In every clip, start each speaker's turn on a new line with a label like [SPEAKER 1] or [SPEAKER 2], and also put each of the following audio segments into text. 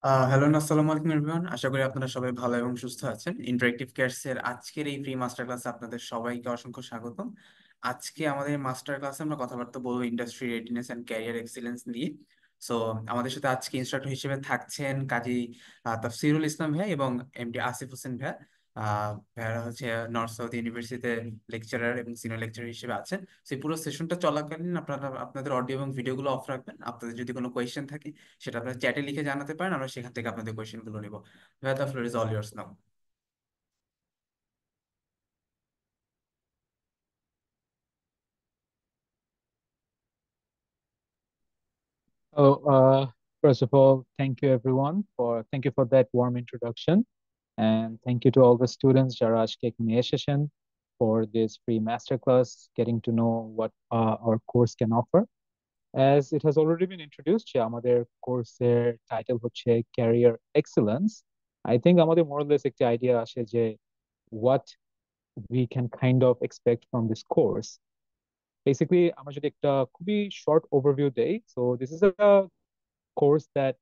[SPEAKER 1] Hello, আসসালামু আলাইকুম everyone. আশা করি আপনারা সবাই ভালো এবং সুস্থ আছেন। ইন্টারেক্টিভ ক্যাটস এর আজকের এই ফ্রি মাস্টার ক্লাসে আপনাদের সবাইকে অসংখ্য স্বাগতম। আজকে আমাদের মাস্টার ক্লাসে আমরা কথাবার্তা বলবো industry readiness and career excellence নিয়ে। সো আমাদের সাথে আজকে ইনস্ট্রাক্টর হিসেবে থাকছেন কাজী তাফসিরুল ইসলাম ভাই এবং এমডি আসিফ হোসেন ভাই। ভাইয়ারা হচ্ছে নর্থ সাউথ ইউনিভার্সিটিতে লেকচারার এবং সিনিয়র লেকচারার হিসেবে আছেন। সেই পুরো সেশনটা চলাকালীন আপনারা আপনাদের অডিও এবং ভিডিওগুলো অফ রাখবেন। আপনাদের যদি কোনো কোয়েশ্চেন থাকে সেটা আপনারা চ্যাটে লিখে জানাতে পারেন, আমরা সেখান থেকে আপনাদের কোয়েশ্চেন গুলো নিব। The floor is all years now.
[SPEAKER 2] Oh, first of all, thank you everyone thank you for that warm introduction, and thank you to all the students যারা আজকে এখানে এসেছেন for this free masterclass, getting to know what our course can offer. As it has already been introduced, যে আমাদের কোর্সের title হচ্ছে Career Excellence. I think আমাদের more or less একটি আইডিয়া আসে যে what we can kind of expect from this course. Basically, আমরা যদি একটা খুবই short overview দেই, so this is a course that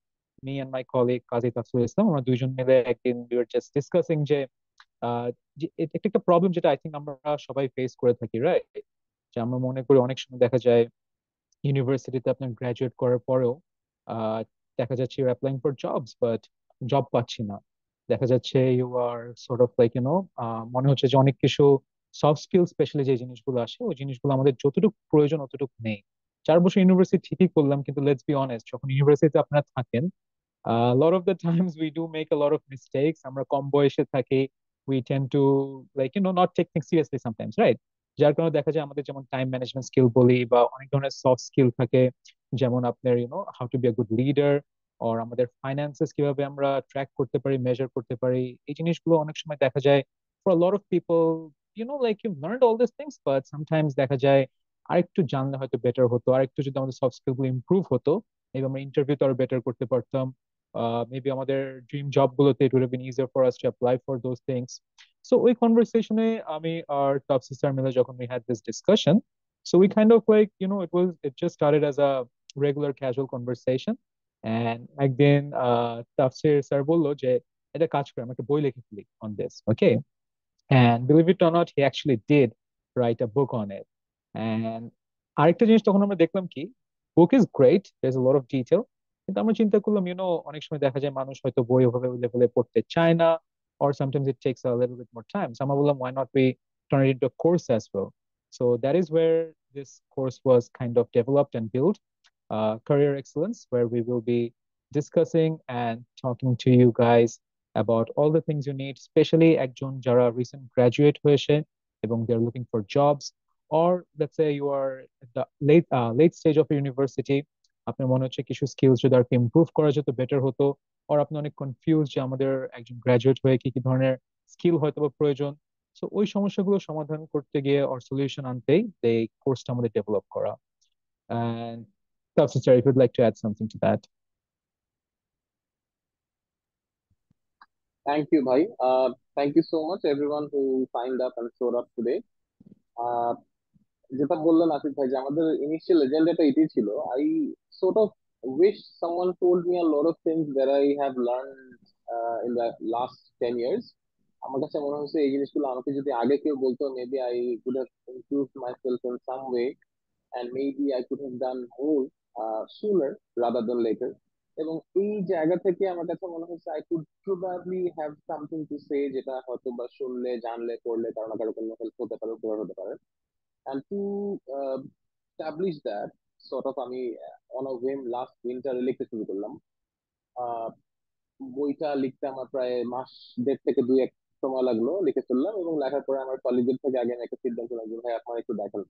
[SPEAKER 2] me and my colleague কাজী তাফসিরুল ইসলাম আমরা দুইজন মিলে একদিন we were just discussing যে আহ, যে এটা একটা প্রবলেম যেটা আই থিঙ্ক আমরা সবাই ফেস করে থাকি, রাইট? যে আমরা মনে করি অনেক সময় দেখা যায় ইউনিভার্সিটিতে আপনার গ্রাজুয়েট করার পরেও আহ, দেখা যাচ্ছে you applying for jobs but job পাচ্ছি না। দেখা যাচ্ছে you are sort of like মনে হচ্ছে যে অনেক কিছু সফট স্কিল স্পেশালি যে জিনিসগুলো আসে ওই জিনিসগুলো আমাদের যতটুকু প্রয়োজন অতটুকু নেই। 4 বছর ইউনিভার্সিটি ঠিকই করলাম, কিন্তু লেটস বি অনেস্ট, যখন ইউনিভার্সিটিতে আপনারা থাকেন, lot of the times we do make a lot of mistakes. আমরা কম বয়সে থাকি, we tend to not take things seriously sometimes, right? যার কারণে দেখা যায় আমাদের যেমন টাইম ম্যানেজমেন্ট স্কিল বলি বা অনেক ধরনের সফট স্কিল থাকে, যেমন আপনার how to be a good leader, আর আমাদের ফাইন্যান্সেস কিভাবে আমরা ট্র্যাক করতে পারি, মেজার করতে পারি, এই জিনিসগুলো অনেক সময় দেখা যায় for a lot of people, like you've learned all these things, but sometimes দেখা যায় আরেকটু জানলে হয়তো বেটার হতো, আরেকটু যদি আমাদের সফট স্কিল গুলো ইমপ্রুভ হতো, এবং আমরা ইন্টারভিউতে আরো বেটার করতে পারতাম। মেবি আমাদের ড্রিম জব গুলোতে it would have been easier for us to apply for those things. So ওই কনভারসেশনে আমি আর টপ সিস্টার মিলে যখন we had this discussion, so we kind of it just started as a regular casual conversation, and একদিন তাফসির sir বললো যে এটা কাজ করে আমি একটা বই লিখে ফেলি on this, okay? And believe it or not, he actually did write a book on it. And আরেকটা জিনিস তখন আমরা দেখলাম কি, book is great, there's a lot of detail, কিন্তু আমরা চিন্তা করলাম অনেক সময় দেখা যায় মানুষ হয়তো বই ওভাবে লেভেলে পড়তে চায় না, or sometimes it takes a little bit more time. So আমরা বললাম why not we turn it into a course as well. So that is where this course was kind of developed and built, Career Excellence, where we will be discussing and talking to you guys about all the things you need, especially একজন যারা recent graduate হয়েছে এবং they're looking for jobs, or let's say you are at the late stage of your university, আপনার মনে হচ্ছে কিছু skills যদি আর improve করা যেত বেটার হতো, আর আপনি অনেক কনফিউজ যে আমাদের একজন গ্রাজুয়েট হয়ে কি কি ধরনের স্কিল হয়তো বা প্রয়োজন। সো ওই সমস্যাগুলো সমাধান করতে গিয়ে আর সলিউশন আনতেই এই কোর্সটা আমাদের ডেভেলপ করা। And Dr. Cherry, if you'd like to add something to that.
[SPEAKER 3] Thank you, Bhai. Thank you so much, everyone who signed up and showed up today. Uh, যেটা বললেন আসিফ ভাই যে আমাদের ইনিশিয়াল এজেন্ডাটা এটাই ছিল। I sort of wish someone told me a lot of things that I have learned in the last 10 years. আমার কাছে মনে হচ্ছে এই জিনিসগুলো আমাকে যদি আগে কেউ বলতো, maybe I could have improved myself in some way, and maybe I could have done more sooner rather than later. এবং এই জায়গা থেকে আমার কাছে মনে হচ্ছে I could probably have something to say, যেটা হয়তো বা শুনলে জানলে করলে কারো না কারো কোনো হেল্প হতে পারে, উপকার হতে পারে। and to establish that, sort of আমি on a whim last winter লিখতে শুরু করলাম। আহ, বইটা লিখতে আমার প্রায় মাস দেড় থেকে দুই এক সময় লাগলো, লিখে ফেললাম এবং লেখার পরে আমার কলিগদের থেকে আগে আমি একটা সিদ্ধান্ত নিলাম যে ভাই আপনারা একটু দেখেন,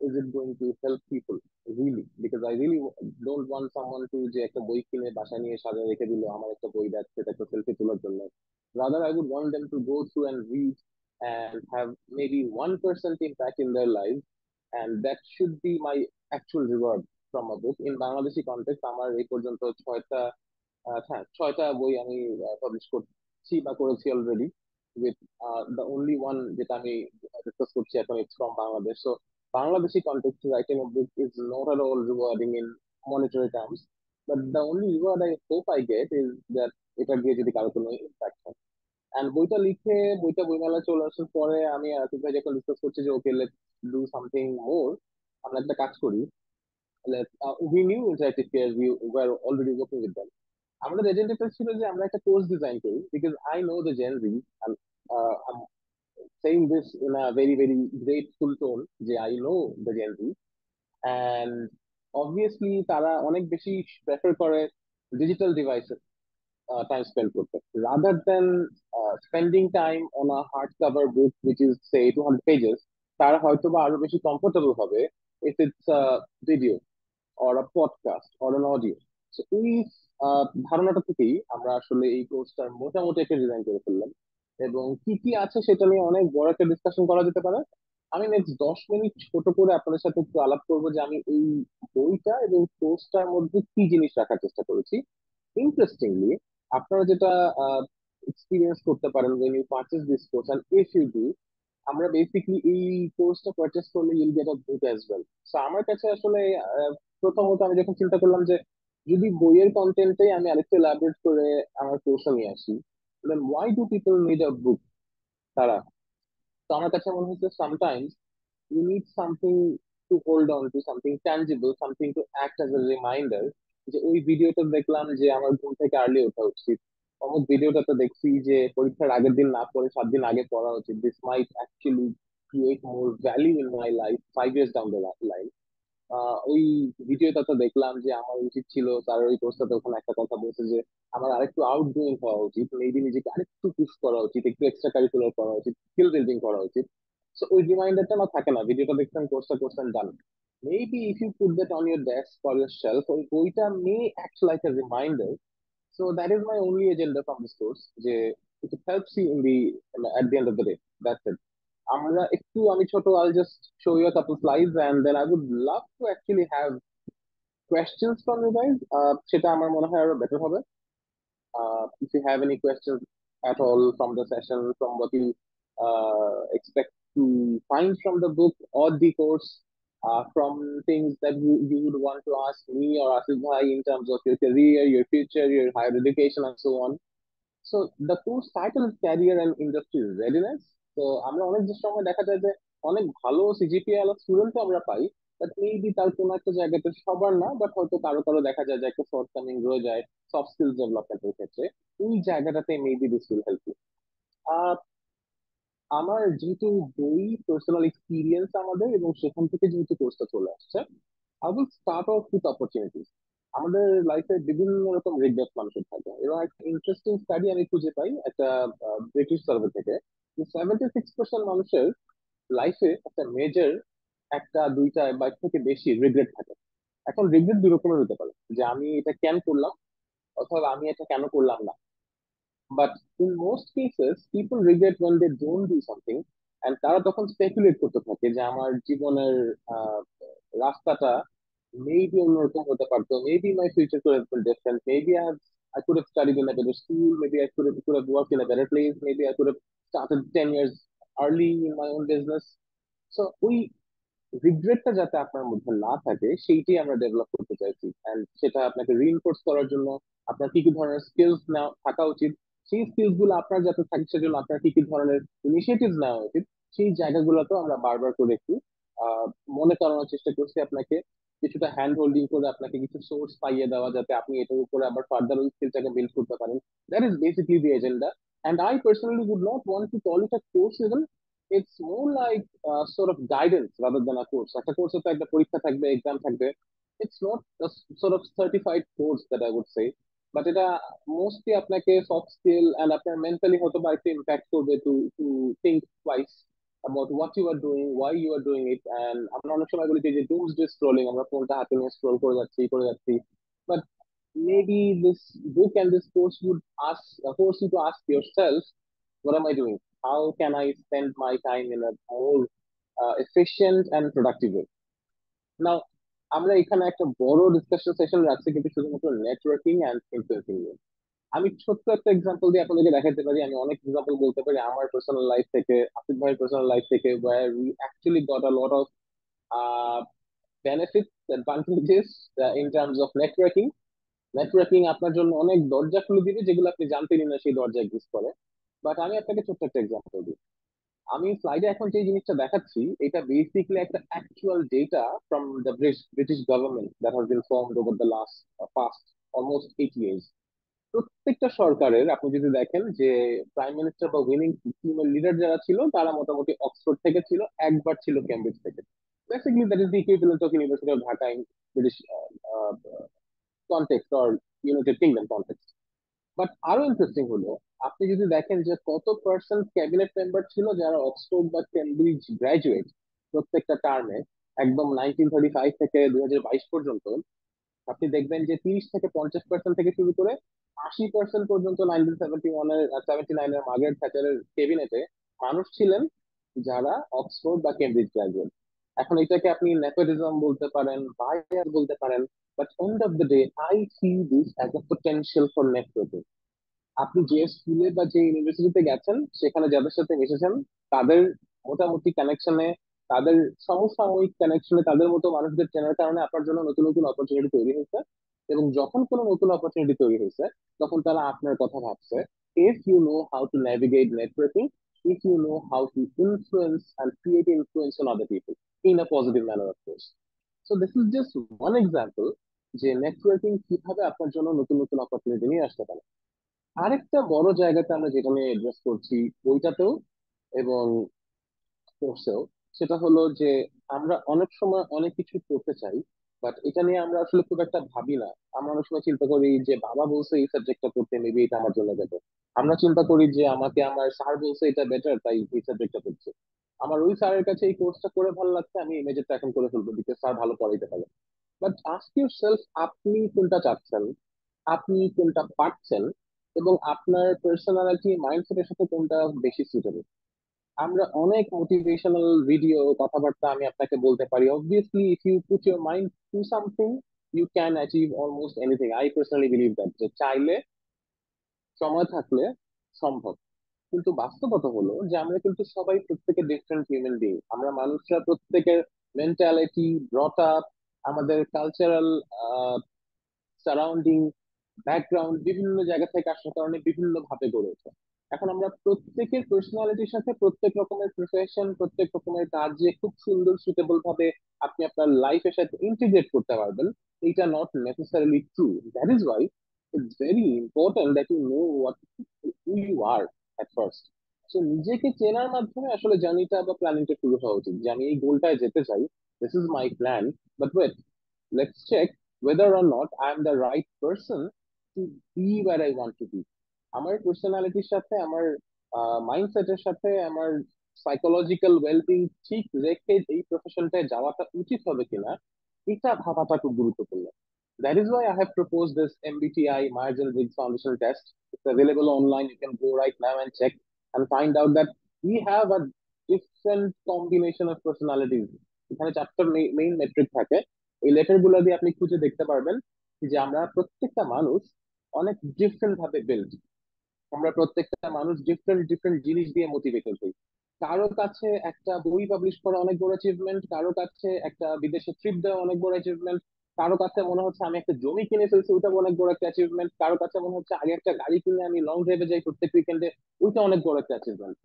[SPEAKER 3] is it going to help people really, because I really don't want someone to যে একটা বই কিনে বাসায় নিয়ে সাজায় রেখে দিল আমার একটা বই দেখ সেটা একটা সেলফি তোলার জন্য। Rather I would want them to go through and read and have maybe 1% impact in their lives, and that should be my actual reward from a book. In Bangladeshi context আমার এই পর্যন্ত ছয়টা, হ্যাঁ, ছয়টা বই আমি পাবলিশ করছি বা করেছি already, with the only one যেটা আমি ডিসকাস করছি এখন, it's from Bangladesh. So Bangladeshi context writing a book is not at all rewarding in monetary terms, but the only reward I hope I get is that এটা দিয়ে যদি কারো কোনো impact হয়। অ্যান্ড বইটা লিখে বইটা বইমেলায় চলে আসার পরে আমি আর আতিফ ভাই যখন ডিসকাস করছি যে okay let's do something more, আমরা একটা কাজ করি, we knew interactive care, we were already working with them. আমাদের এজেন্ডাটা ছিল যে আমরা একটা কোর্স ডিজাইন করি, because I know the Gen Z, I'm saying this in a very very grateful tone যে I know the Gen Z, and obviously তারা অনেক বেশি প্রেফার করে ডিজিটাল ডিভাইসে টাইম স্পেন্ড করতে, rather than spending time on a hardcover book which is say 200 pages, তারা হয়তো বা আরো বেশি কমফোর্টেবল হবে if it's a video or a podcast or an audio. So এই ধারণাটা থেকেই আমরা আসলে এই কোর্সটার মোটামুটি একটা ডিজাইন করে ফেললাম, এবং কি কি আছে সেটা নিয়ে অনেক বড় একটা ডিসকাশন করা যেতে পারে। আমি নেক্সট 10 মিনিট ছোট করে আপনাদের সাথে একটু আলাপ করবো যে আমি এই বইটা এবং কোর্সটার মধ্যে কি জিনিস রাখার চেষ্টা করেছি। ইন্টারেস্টিংলি, আপনারা যেটা এক্সপিরিয়েন্স করতে পারেন when you purchase this course and if you do, আমরা বেসিকলি এই কোর্সটা পারচেস করলে ইউল get a book as well. So আমার কাছে আসলে প্রথমত আমি যখন চিন্তা করলাম যে যদি বইয়ের কন্টেন্টটাই আমি আরেকটু এলাবোরেট করে আমার কোর্সে নিয়ে আসি, then why do people need a book? তারা, তো আমার কাছে মনে হচ্ছে sometimes you need something to hold on to, something tangible, something to act as a reminder যে ওই ভিডিওটা দেখলাম যে আমার ঘুম থেকে আর্লি ওঠা উচিত, অমুক ভিডিওটাতে দেখছি যে পরীক্ষার আগের দিন না পড়ে 7 দিন আগে পড়া উচিত, this mite actually create more value in my life 5 years down the line. ওই ভিডিওটা তো দেখলাম যে আমার উচিত ছিল, তার ওই পোস্টটাতে ওখানে একটা কথা বলছে যে আমার আরেকটু আউটগোয়িং হওয়া উচিত, মেবি নিজেকে আরেকটু পুশ করা উচিত, একটু এক্সট্রা কারিকুলার করা উচিত, স্কিল বিল্ডিং করা উচিত। সো ওই রিমাইন্ডারটা না থাকে না, ভিডিওটা দেখছেন, কোর্সটা করছেন, done. Maybe if you put that on your desk or your shelf, ওই বইটা may act like a reminder. So that is my only agenda from this course, যে it helps you in the at the end of the day. That's it. আমরা একটু, আমি ছোট, I'll just show you a couple slides and then I would love to actually have questions from you guys. সেটা আমার মনে হয় আরো better হবে। If you have any questions at all from the session, from what you expect to find from the book or the course, from things that you would want to ask me or Asif Bhai in terms of your career, your future, your higher education, and so on. So the course title is Career and Industry Readiness. তো আমরা অনেক যে সময় দেখা যায় যে অনেক ভালো সিজিপিএ ওয়ালা স্টুডেন্টও আমরা পাই, বাট মেবি তার কোনো একটা জায়গাতে, সবার না বাট হয়তো কারো কারো দেখা যায় যে একটা শর্ট কামিং রয়ে যায় সফট স্কিলস ডেভেলপমেন্টের ক্ষেত্রে। ওই জায়গাটাতে maybe this will help you. আমার যেহেতু বই পার্সোনাল এক্সপিরিয়েন্স আমাদের, এবং সেখান থেকে যেহেতু কোর্সটা চলে আসছে, I will start of with opportunities. আমাদের লাইফে বিভিন্ন রকম রিগ্রেট মানুষের থাকে, এবং একটা ইন্টারেস্টিং স্টাডি আমি খুঁজে পাই একটা ব্রিটিশ সার্ভে থেকে, যে 76% মানুষের লাইফে একটা মেজর, একটা দুইটা বা এর থেকে বেশি রিগ্রেট থাকে। এখন রিগ্রেট দুই রকমের হতে পারে, যে আমি এটা কেন করলাম, অথবা আমি এটা কেন করলাম না। But in most cases people regret when they don't do something, and তারা তখন স্পেকুলেট করতে থাকে যে আমার জীবনের আহ, রাস্তাটা মেবি অন্যরকম হতে পারতো, maybe my future could have been different, maybe I could have studied in a better school, maybe I could have worked in a better place, maybe I could have started 10 years early in my own business. So ওই রিগ্রেটটা যাতে আপনার মধ্যে না থাকে সেইটাই আমরা develop করতে চাইছি, এন্ড সেটা আপনাকে রিইনফোর্স করার জন্য আপনার কি কি ধরনের স্কিলস থাকা উচিত, সেই স্কিলস গুলো আপনার যাতে থাকে সেজন্য আপনার কি কি ধরনের ইনিশিয়েটিভ নেওয়া উচিত, সেই জায়গাগুলোতেও আমরা বারবার করে একটু আহ মনে করানোর চেষ্টা করছি আপনাকে, কিছুটা হ্যান্ড হোল্ডিং করে আপনাকে কিছু সোর্স পাইয়ে দেওয়া যাতে আপনি এটার উপরে আবার ফার্দার ওই স্কিলটাকে বিল্ড করতে পারেন। That is basically the agenda, and I personally would not want to call it a course even. It's more like sort of guidance rather than a course. একটা কোর্সে তো একটা পরীক্ষা থাকবে, এক্সাম থাকবে। It's not a sort of certified course that I would say, but এটা mostly আপনাকে soft skill and আপনার মেন্টালি হয়তো বা একটু ইম্প্যাক্ট করবে to think twice about what you are doing, why you are doing it. And আমরা অনেক সময় বলি যে doomsday scrolling, আমরা ফোনটা হাতে নিয়ে স্ক্রল করে যাচ্ছি, but maybe this book and this course would force you to ask yourself, what am I doing? How can I spend my time in a more efficient and productive way? Now, আমরা এখানে একটা বড় discussion session রাখছি কিন্তু শুধুমাত্র networking and influencing নিয়ে। আমি ছোট্ট একটা এক্সাম্পল দিয়ে আপনাদেরকে দেখাতে পারি, আমি অনেক এক্সাম্পল বলতে পারি আমার পার্সোনাল লাইফ থেকে, আসিফ ভাইয়ের পার্সোনাল লাইফ থেকে, where we actually got a lot of uh, benefits, advantages in terms of networking. Networking আপনার জন্য অনেক দরজা খুলে দিবে যেগুলো আপনি জানতেনই না সেই দরজা এক্সিস্ট করে। বাট আমি আপনাকে ছোট্ট একটা এক্সাম্পল দিই। আমি স্লাইডে এখন যে জিনিসটা দেখাচ্ছি এটা বেসিক্যালি একটা actual data from the British government that has been formed over the last past almost 8 years। প্রত্যেকটা সরকারের আপনি যদি দেখেন যে প্রাইম মিনিস্টার বা উইনিং ফিমেল লিডার যারা ছিল তারা মোটামুটি অক্সফোর্ড থেকে ছিল, একবার ছিল ক্যামব্রিজ থেকে। Basically that is the equivalent of university of Dhaka in British context or United kingdom context. But আরো ইন্টারেস্টিং হলো আপনি যদি দেখেন যে কত পার্সেন্ট ক্যাবিনেট মেম্বার ছিল যারা অক্সফোর্ড বা কেমব্রিজ গ্রাজুয়েট প্রত্যেকটা টার্মে, একদম 1935 থেকে 2022 পর্যন্ত। আপনি দেখবেন যে 30 থেকে 50% থেকে শুরু করে 80% পর্যন্ত 1971-এর 79-এর মার্গারেট থ্যাচারের কেবিনেটে মানুষ ছিলেন যারা অক্সফোর্ড বা কেমব্রিজ গ্রাজুয়েট। এখন এটাকে আপনি নেপোটিজম বলতে পারেন, বায়াস বলতে পারেন, but end of the day I C this as a potential for networking. আপনি যে স্কুলে বা যে ইউনিভার্সিটিতে গেছেন সেখানে যাদের সাথে মিশেছেন তাদের মোটামুটি কানেকশনে, তাদের সমসাময়িক কানেকশনে, তাদের মতো মানুষদের চেনার কারণে আপনার জন্য নতুন নতুন অপরচুনিটি তৈরি হয়েছে। এবং যখন কোনো নতুন অপরচুনিটি তৈরি হয়েছে তখন তারা আপনার কথা ভাবছে। If you know how to navigate networking, if you know how to influence and create influence on other people in a positive manner of course. So this is just one example যে networking কিভাবে আপনার জন্য নতুন নতুন opportunity নিয়ে আসতে পারে। আরেকটা বড় জায়গাতে আমরা যেটা নিয়ে এড্রেস করছি বইটাতেও এবং কোর্সেও, সেটা হলো যে আমরা অনেক সময় অনেক কিছু করতে চাই, বাট এটা নিয়ে আমরা আসলে খুব একটা ভাবি না। আমরা অনেক সময় চিন্তা করি যে বাবা বলছে এই সাবজেক্টটা পড়তে, মেবি এটা আমার জন্য বেটার। আমরা চিন্তা করি যে আমাকে আমার স্যার বলছে এটা বেটার, তাই এই সাবজেক্টটা পড়ছে। আমার ওই স্যারের কাছে এই কোর্সটা করে ভালো লাগছে, আমি এই মেজরটা এখন করে ফেলবো বিকজ স্যার ভালো পড়াইতে পারে। বাট আস্ক ইউর সেলফ, আপনি কোনটা চাচ্ছেন, আপনি কোনটা পাচ্ছেন, এবং আপনার পার্সোনালিটি মাইন্ডসেটের সাথে কোনটা বেশি সুটেবল। আমরা অনেক মোটিভেশনাল ভিডিও কথাবার্তা আমি আপনাকে বলতে পারি, obviously if you put your mind to something you can achieve almost anything. I personally believe that, যে চাইলে, সময় থাকলে সম্ভব। কিন্তু বাস্তবতা হলো যে আমরা কিন্তু সবাই প্রত্যেকে ডিফারেন্ট হিউম্যান বিং। আমরা মানুষরা প্রত্যেকের মেন্টালিটি, ব্রট আপ, আমাদের কালচারাল সারাউন্ডিং, ব্যাকগ্রাউন্ড বিভিন্ন জায়গা থেকে আসার কারণে বিভিন্ন ভাবে গড়ে ওঠে। এখন আমরা প্রত্যেকের পার্সোনালিটির সাথে প্রত্যেক রকমের প্রফেশন, প্রত্যেক রকমের কাজে খুব সুন্দর সুটেবল ভাবে আপনি আপনার লাইফের সাথে ইন্টিগ্রেট করতে পারবেন, এটা not necessarily true. That is why it's very important that you know what who you are at first. So নিজেকে চেনার মাধ্যমে আসলে জার্নিটা বা প্ল্যানিংটা শুরু হওয়া উচিত, যে আমি এই গোলটায় যেতে চাই, this is my plan, but wait, let's check whether or not I am the right person to be where I want to be. আমার পার্সোনালিটির সাথে, আমার মাইন্ডসেটের সাথে, আমার সাইকোলজিক্যাল ওয়েলবিং ঠিক রেখে এই প্রফেশনটায় যাওয়াটা উচিত হবে কিনা, এটা ভাবাটা খুব গুরুত্বপূর্ণ। That is why I have proposed this MBTI, Myers and Briggs Foundation test. It's available online. You can go right now and check and find out that we have a different combination of personalities. এখানে চারটা main metric থাকে। এই letter গুলো দিয়ে আপনি খুঁজে দেখতে পারবেন যে আমরা প্রত্যেকটা মানুষ অনেক ডিফারেন্ট ভাবে বিল্ড। আমরা প্রত্যেকটা মানুষ ডিফারেন্ট ডিফারেন্ট জিনিস দিয়ে মোটিভেটেড হই। কারো কাছে একটা বই পাবলিশ করা অনেক বড় অ্যাচিভমেন্ট, কারো কাছে একটা বিদেশে ট্রিপ দেওয়া অনেক বড় অ্যাচিভমেন্ট, কারো কাছে মনে হচ্ছে আমি একটা জমি কিনে ফেলছি ওটা অনেক বড় একটা অ্যাচিভমেন্ট, কারো কাছে মনে হচ্ছে আগে একটা গাড়ি কিনে আমি লং ড্রাইভে যাই প্রত্যেক উইকেন্ডে, ওইটা অনেক বড় একটা অ্যাচিভমেন্ট।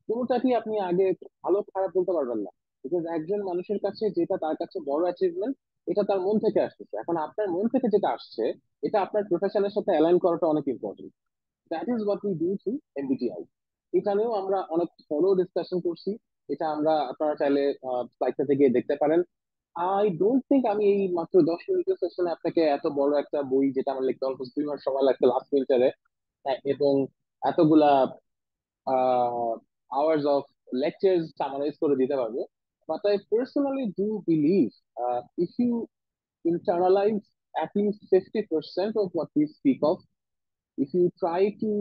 [SPEAKER 3] কোনোটাকেই আপনি আগে ভালো খারাপ বলতে পারবেন না, বিকজ একজন মানুষের কাছে যেটা তার কাছে বড় অ্যাচিভমেন্ট এটা তার মন থেকে আসতেছে। এখন আপনার মন থেকে যেটা আসছে এটা আপনার প্রফেশনের সাথে অ্যালাইন করাটা অনেক important. That is what we do through MBTI. এখানেও আমরা অনেক থরো ডিসকাশন করছি, এটা আমরা আপনারা চাইলে স্লাইডটা গিয়ে দেখতে পারেন। আই ডোন্ট থিঙ্ক আমি এই মাত্র 10 মিনিটের সেশনে আপনাকে এত বড় একটা বই, যেটা আমার লিখতে অলমোস্ট 2 মাস সময় লাগছে লাস্ট উইন্টারে, এবং এতগুলা আওয়ার্স অফ লেকচার্স সামারাইজ করে দিতে পারবো। But I personally do believe if you internalize at least 50% of what we speak of, if you try to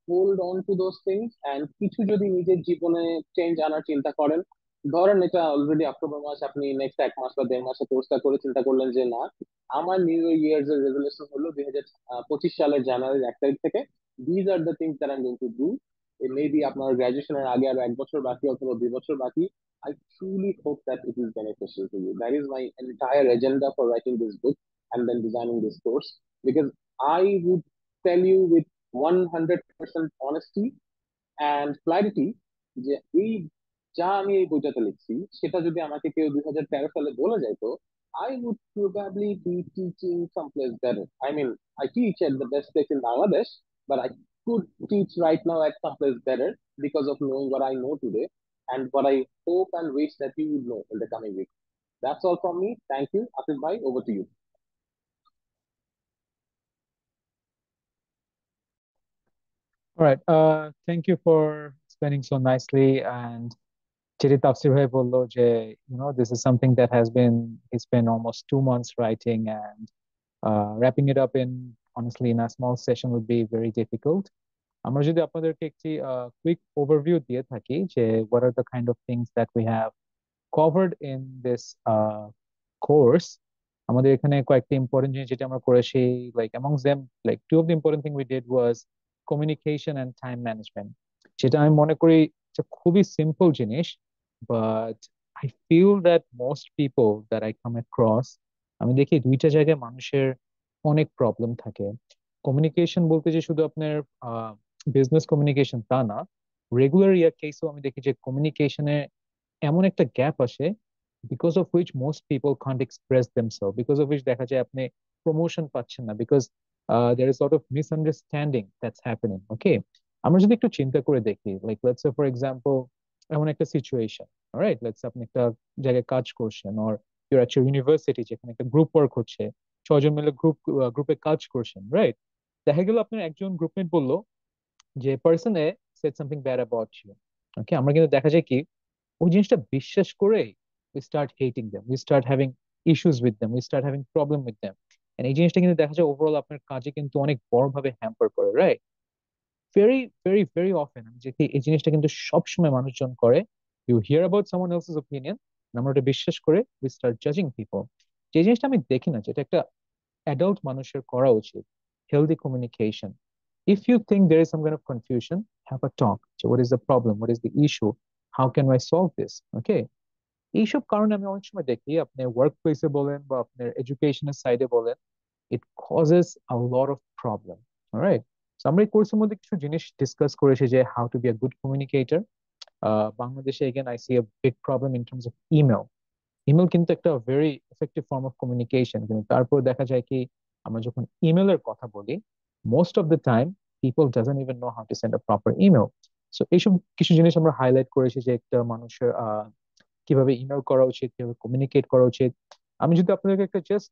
[SPEAKER 3] hold on to those things and কিছু যদি নিজের জীবনে চেঞ্জ আনার চিন্তা করেন, ধরেন এটা অলরেডি অক্টোবর মাস, আপনি নেক্সট 1 মাস বা 1.5 মাসে কোর্সটা করে চিন্তা করলেন যে না, আমার নিউ ইয়ার্স এর রেজলিউশন হলো 2025 সালের জানুয়ারির 1 তারিখ থেকে these are the things that I am going to do. Maybe আপনার গ্রাজুয়েশনের আগে আরো 1 বছর বাকি অথবা 2 বছর বাকি। I truly hope that it is beneficial to you. That is my entire agenda for writing this book and then designing this course. Because I would tell you with 100% honesty and clarity যে এই যা আমি এই বইটাতে লিখছি সেটা যদি আমাকে কেউ 2013 সালে বলে যাইতো, I would probably be teaching someplace better. I mean, I teach at the best place in Bangladesh, but I could teach right now at someplace better because of knowing what I know today and what I hope and wish that you would know in the coming week. That's all from me. Thank you. Asif Bhai, over to you.
[SPEAKER 2] All right. Thank you for explaining so nicely. And যেটি তাফসীর ভাই বললো যে, this is something that he spent almost 2 months writing, and wrapping it up in honestly in a small session would be very difficult. আমরা যদি আপনাদেরকে একটি quick overview দিয়ে থাকি যে what are the kind of things that we have covered in this course, আমাদের এখানে কয়েকটি ইম্পর্টেন্ট জিনিস যেটা আমরা করেছি, like amongst them, like two of the important thing we did was communication and time management, যেটা আমি মনে করি যে খুবই সিম্পল জিনিস, but I feel that most people that I come across, আমি দেখি দুইটা জায়গায় মানুষের অনেক প্রবলেম থাকে। কমিউনিকেশন বলতে যে শুধু আপনার বিজনেস কমিউনিকেশন তা না, রেগুলার ইয়ার কেসেও আমি দেখি যে কমিউনিকেশনে এমন একটা গ্যাপ আসে, because of which most people can't express themselves, because of which দেখা যায় আপনি প্রমোশন পাচ্ছেন না, because there is a lot of misunderstanding that's happening. Okay, আমরা যদি একটু চিন্তা করে দেখি, like let's say for example এমন একটা সিচুয়েশন, রাইট, লেটস আপনি একটা জায়গায় কাজ করছেন, or you're at your university যেখানে একটা গ্রুপ ওয়ার্ক হচ্ছে, 6 জন মিলে গ্রুপে কাজ করছেন, রাইট। দেখা গেল আপনার একজন গ্রুপমেট বললো যে person A said something bad about you. ওকে, আমরা কিন্তু দেখা যায় কি ওই জিনিসটা বিশ্বাস করে we start hating them, we start having issues with them, we start having problem with them, and এই জিনিসটা কিন্তু দেখা যায় ওভারঅল আপনার কাজে কিন্তু অনেক বড়ভাবে হ্যাম্পার করে, right. Very very very often আমি দেখি এই জিনিসটা কিন্তু সবসময় মানুষজন করে। You hear about someone else's opinion, আমরা ওটা বিশ্বাস করে উই স্টার্ট জাজিং পিপল। যে জিনিসটা আমি দেখি না, যেটা একটা অ্যাডাল্ট মানুষের করা উচিত, healthy communication. If you think there is some kind of confusion, have a talk. So what is the problem, what is the issue, how can I solve this? Okay, এইসব কারণে আমি অনেক সময় দেখি আপনি ওয়ার্ক প্লেসে বলেন বা আপনার এডুকেশনের সাইডে বলেন, it causes a lot of problem. All right, so আমরা এই কোর্সের মধ্যে কিছু জিনিস ডিসকাস করেছি যে how to be a good communicator. বাংলাদেশে again I see a big problem in terms of email. Email কিন্তু একটা very effective form of communication, কিন্তু তারপর দেখা যায় কি আমরা যখন ইমেলের কথা বলি, most of the time people doesn't even know how to send a proper email. So এইসব কিছু জিনিস আমরা হাইলাইট করেছি যে একটা মানুষের কিভাবে ইমেল করা উচিত, কিভাবে কমিউনিকেট করা উচিত। আমি যদি আপনাদেরকে একটা জাস্ট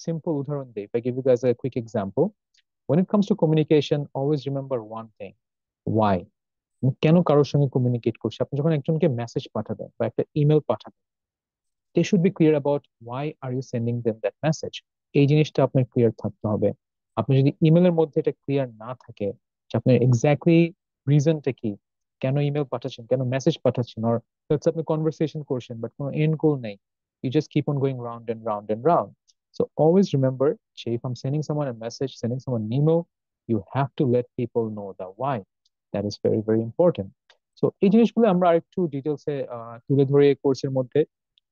[SPEAKER 2] সিম্পল উদাহরণ দিই, if I give you guys a quick example, when it comes to communication, always remember one thing: why. কেন কারোর সঙ্গে কমিউনিকেট করছি? আপনি যখন একজনকে মেসেজ পাঠাবেন বা একটা ইমেল পাঠাবেন, they should be clear about why are you sending them that message. এই জিনিসটা আপনার ক্লিয়ার থাকতে হবে। আপনি যদি ইমেলের মধ্যে এটা ক্লিয়ার না থাকে যে আপনার এক্স্যাক্টলি রিজনটা কি, কেন ইমেল পাঠাচ্ছেন, কেন মেসেজ পাঠাচ্ছেন, আর হচ্ছে আপনি কনভারসেশন করছেন বাট কোনো এন্ড গোল নেই, you just keep on going round and round and round. So always remember, if I'm sending someone a message, sending someone an email, you have to let people know the why. That is very very important. So এই জিনিসগুলো আমরা আরেকটু ডিটেলসে তুলে ধরে এই কোর্সের মধ্যে।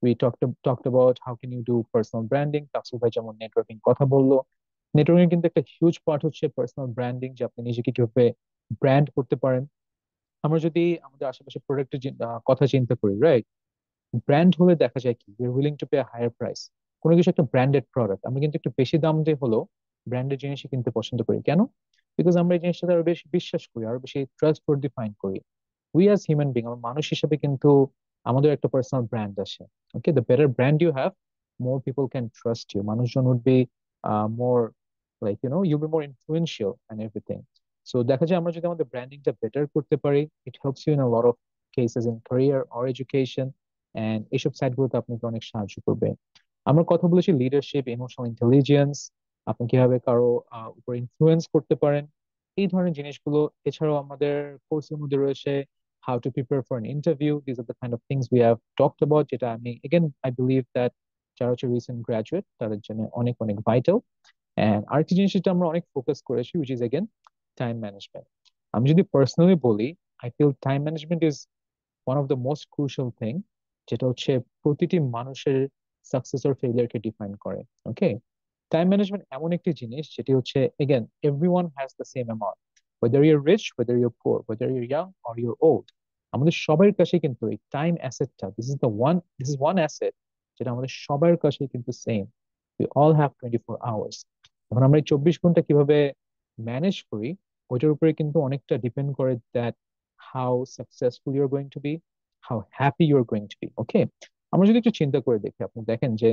[SPEAKER 2] We talked about how can you do personal branding. তাফসীর ভাই যেমন নেটওয়ার্কিং কথা বললো, নেটওয়ার্কিং কিন্তু একটা হিউজ পার্ট হচ্ছে পার্সোনাল ব্র্যান্ডিং, যে আপনি নিজেকে কিভাবে ব্র্যান্ড করতে পারেন। আমরা যদি আমাদের আশেপাশে প্রোডাক্টের কথা চিন্তা করি, রাইট, ব্র্যান্ড হলে দেখা যায় কি we are willing to pay higher price. কোনো কিছু একটা ব্র্যান্ডেড প্রোডাক্ট আমরা কিন্তু একটু বেশি দাম দিয়ে হলেও ব্র্যান্ডেড জিনিসই কিনতে পছন্দ করি। কেন? বিকজ আমরা এই জিনিসটাতে আরো বেশি বিশ্বাস করি, আরো বেশি ট্রাস্ট ফাইন করি। উই অ্যাজ হিউম্যান বিং, আমার মানুষ হিসেবে কিন্তু আমাদের একটা পার্সোনাল ব্র্যান্ড আছে। Okay, the better brand you have, more people can trust you, মানুষজন would be more like you be more influential and everything. So দেখা যায় আমরা যদি আমাদের ব্র্যান্ডিংটা বেটার করতে পারি, it helps you in a lot of cases in career or education, and এইসব সাইটগুলোতে আপনাকে অনেক সাহায্য করবে। আমরা কথা বলেছি লিডারশিপ, ইমোশনাল ইন্টেলিজেন্স, আপনি কিভাবে কারো উপর ইনফ্লুয়েন্স করতে পারেন, এই ধরনের জিনিসগুলো। এছাড়াও আমাদের কোর্সের মধ্যে রয়েছে how to prepare for an interview. These are the kind of things we have talked about, যেটা আমি again I believe that যারা হচ্ছে রিসেন্ট গ্রাজুয়েট তাদের জন্য অনেক অনেক ভাইটাল। এন্ড আরেকটি জিনিস যেটা আমরা অনেক ফোকাস করেছি, which is again time management. আমি যদি পার্সোনালি বলি, I feel time management is one of the most crucial thing, যেটা হচ্ছে প্রতিটি মানুষের সাকসেস অর ফেলিয়ারকে ডিফাইন করে। ওকে, টাইম ম্যানেজমেন্ট এমন একটি জিনিস যেটি হচ্ছে again everyone has the same amount, whether you're rich, whether you're poor, whether you're young or you're old, আমাদের সবার কাছে কিন্তু এই টাইম অ্যাসেটটা, দিস ইজ ওয়ান অ্যাসেট যেটা আমাদের সবার কাছে কিন্তু same. We all have 24 hours. এখন আমরা এই 24 ঘন্টা কিভাবে ম্যানেজ করি ওইটার উপরে কিন্তু অনেকটা ডিপেন্ড করে that how successful you're going to be, how happy you're going to be. Okay, আমরা যদি একটু চিন্তা করে দেখি, আপনি দেখেন যে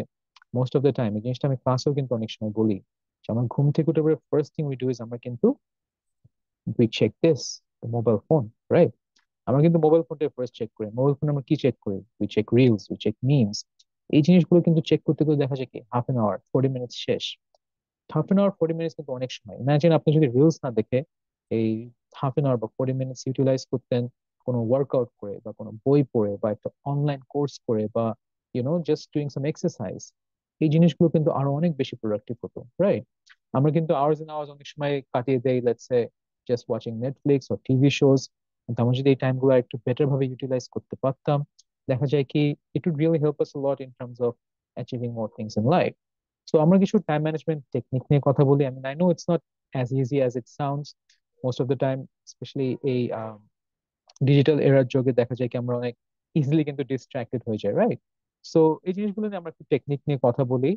[SPEAKER 2] মোস্ট অফ দ্য টাইম এই জিনিসটা আমি ক্লাসেও কিন্তু অনেক সময় বলি যে আমার ঘুম থেকে উঠে পরে first thing we do is আমরা কিন্তু we check this mobile phone, right? আমরা কিন্তু মোবাইল ফোনটা ফার্স্ট চেক করি। মোবাইল ফোনে আমরা কি চেক করি? We check reels, we check memes. এই জিনিসগুলো কিন্তু চেক করতে করতে দেখা যায় কি হাফ এন আওয়ার 40 মিনিটস শেষ। হাফ এন আওয়ার 40 মিনিটস কিন্তু অনেক সময়। ইমাজিন আপনি যদি রিলস না দেখে এই হাফ এন আওয়ার বা 40 মিনিটস ইউটিলাইজ করতেন কোনো ওয়ার্কআউট করে বা কোনো বই পড়ে বা একটা অনলাইন কোর্স করে বা জাস্ট ডুইং সাম এক্সারসাইজ, এই জিনিসগুলো কিন্তু আরো অনেক বেশি প্রোডাক্টিভ হতো, রাইট? আমরা কিন্তু আওয়ার্স এন্ড আওয়ার্স অনেক সময় কাটিয়ে দেই let's say just watching Netflix ও টিভি শোজ। কিন্তু আমরা যদি এই টাইমগুলো একটু বেটার ভাবে ইউটিলাইজ করতে পারতাম, দেখা যায় কি it would really help us a lot in terms of achieving more things in life. So আমরা কিছু টাইম ম্যানেজমেন্ট টেকনিক নিয়ে কথা বলি। I know it's not as easy as it sounds most of the time, specially এই digital error যুগে দেখা যায় কি আমরা অনেক ইজিলি কিন্তু ডিস্ট্রাক্টেড হয়ে যাই, রাইট? সো এই জিনিসগুলো নিয়ে আমরা একটু টেকনিক নিয়ে কথা বলি।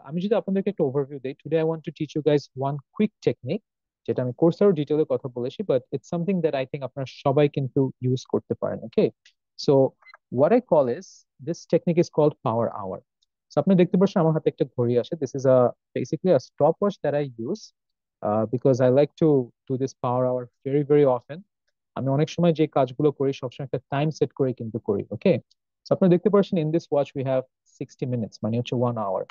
[SPEAKER 2] আমি যদি আপনাদেরকে একটা ওভারভিউ দিই, today I want to teach you guys one quick technique, যেটা আমি কোর্সেরও ডিটেলে কথা বলেছি, but it's something that I think আপনারা সবাই কিন্তু ইউজ করতে পারেন। Okay, so what I call is, this technique is called power hour. So আপনি দেখতে পাচ্ছেন আমার হাতে একটা ঘড়ি আছে। This is a basically a stop watch that I use because I like to do this power hour very very often. আমি অনেক সময় যে কাজগুলো করি সবসময় একটা টাইম সেট করে কিন্তু করি। ওকে, আপনি দেখতে পাচ্ছেন in this watch we have 60 minutes, মানে হচ্ছে 1 আওয়ার।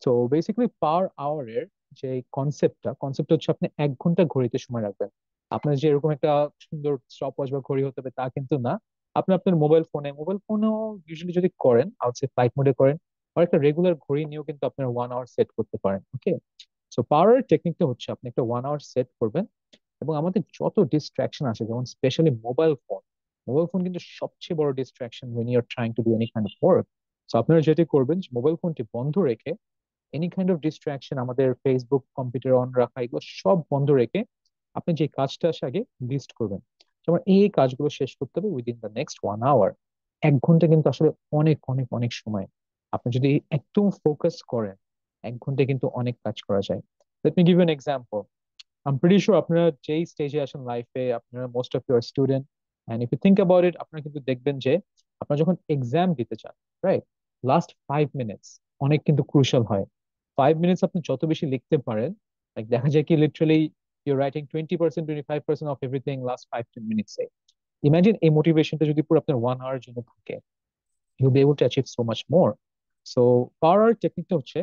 [SPEAKER 2] তো বেসিক্যালি পার আওয়ারের যে কনসেপ্টটা হচ্ছে আপনি 1 ঘন্টা ঘড়িতে সময় রাখবেন। আপনার যে এরকম একটা সুন্দর স্টপ ওয়াচ বা ঘড়ি হতে হবে তা কিন্তু না। আপনি আপনার মোবাইল ফোনেও ইউজুয়ালি যদি করেন আউটসাইড ফ্লাইট মোডে করেন, আর একটা রেগুলার ঘড়ি নিয়েও কিন্তু আপনার 1 আওয়ার সেট করতে পারেন। ওকে, সো পাওয়ার টেকনিকটা হচ্ছে আপনি একটা 1 আওয়ার সেট করবেন, এবং আমাদের যত ডিস্ট্রাকশন আছে যেমন স্পেশালি মোবাইল ফোন কিন্তু সবচেয়ে বড় distraction when you are trying to do any kind of work. So আপনারা যেটি করবেন মোবাইল ফোনটি বন্ধ রেখে এনি কাইন্ড অফ ডিস্ট্রাকশন, আমাদের ফেসবুক কম্পিউটার অন রাখা, এগুলো সব বন্ধ রেখে আপনি যে কাজটা আসে আগে লিস্ট করবেন। যেমন এই কাজগুলো শেষ করতে হবে উইদিন দ্য নেক্সট 1 আওয়ার। 1 ঘন্টা কিন্তু আসলে অনেক অনেক অনেক সময়। আপনি যদি একদম ফোকাস করেন 1 ঘন্টা কিন্তু অনেক কাজ করা যায়। Let me give you an example. I'm pretty sure আপনারা যেই স্টেজে আছেন লাইফে, আপনারা most of your student, and if you think about it, আপনারা কিন্তু দেখবেন যে আপনারা যখন এক্সাম দিতে চান, রাইট, লাস্ট 5 মিনিটস অনেক কিন্তু ক্রুশাল হয়। 5 মিনিটস আপনি যত বেশি লিখতে পারেন, লাইক দেখা যায় কি literally you're writing 20%, 25% of everything last 5-10 মিনিটসে। ইমাজিন এই মোটিভেশনটা যদি পুরো আপনার 1 আওয়ার জন্য থাকে, you'll be able to achieve so much more. So power hour টেকনিকটা হচ্ছে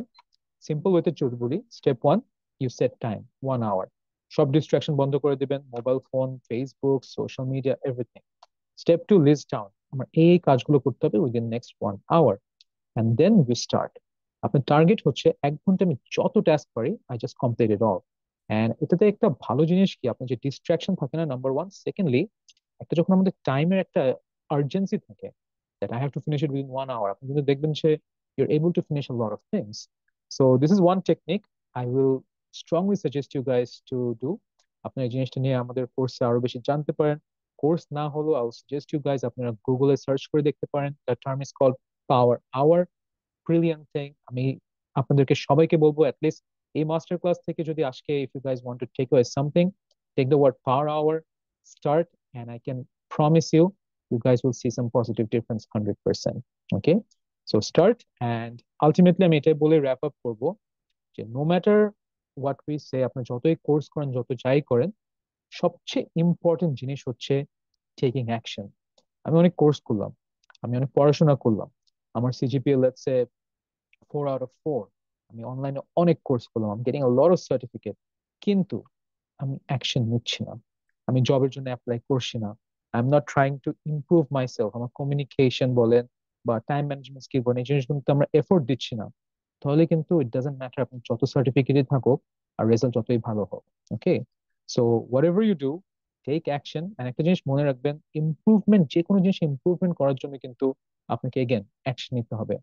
[SPEAKER 2] সিম্পল ওয়েতে যদি বলি, step 1, you set time 1 hour. সব ডিস্ট্রাকশন বন্ধ করে দিবেন, mobile phone, Facebook, social media, everything. Step 2, list down আমার এই কাজগুলো করতে হবে within next 1 hour, and then we start. আপনার টার্গেট হচ্ছে 1 ঘন্টা আমি যত টাস্ক পারি I just complete it all. And এটাতে একটা ভালো জিনিস কি, আপনার যে ডিস্ট্রাকশন থাকে না, নাম্বার 1, সেকেন্ডলি একটা যখন আমাদের টাইমের একটা আর্জেন্সি থাকে that I have to finish it within 1 hour, আপনি কিন্তু দেখবেন যে you're able to finish a lot of things. So this is one technique I will strongly suggest you guys to do. আপনি এই জিনিসটা নিয়ে আমাদের কোর্সে আরো বেশি জানতে পারেন। কোর্স না হলেও I will suggest you guys আপনারা গুগলে সার্চ করে দেখতে পারেন। The term is called power hour. Brilliant thing. আমি আপনাদেরকে সবাইকে বলবো অ্যাটলিস্ট এই মাস্টার ক্লাস থেকে যদি আজকে if you guys want to take away something, take the word power hour, start, and I can promise you you guys will see some positive difference 100%. Okay, so start, and ultimately আমি এটাই বলে wrap up করব যে no matter what we say, আপনি যতই course করেন যত যাই করেন, সবচেয়ে ইম্পর্টেন্ট জিনিস হচ্ছে টেকিং অ্যাকশন। আমি অনেক কোর্স করলাম, আমি অনেক পড়াশোনা করলাম, আমার CGPA let's say 4 out of 4, আমি অনলাইনে অনেক কোর্স করলাম, আমি getting a lot of certificate, কিন্তু আমি অ্যাকশন নিচ্ছি না, আমি জবের জন্য অ্যাপ্লাই করছি না, I am not trying to improve my self, আমার কমিউনিকেশন বলেন বা টাইম ম্যানেজমেন্ট স্কিল বলেন, এই জিনিসগুলোতে আমরা এফোর্ট দিচ্ছি না, তাহলে কিন্তু ইট ডাজন্ট ম্যাটার আপনি যত সার্টিফিকেটই থাকুক আর রেজাল্ট যতই ভালো হোক। Okay, so whatever you do, take action. And একটা জিনিস মনে রাখবেন, ইমপ্রুভমেন্ট, যে কোনো জিনিস ইমপ্রুভমেন্ট করার জন্য কিন্তু আপনাকে এগেন অ্যাকশন নিতে হবে।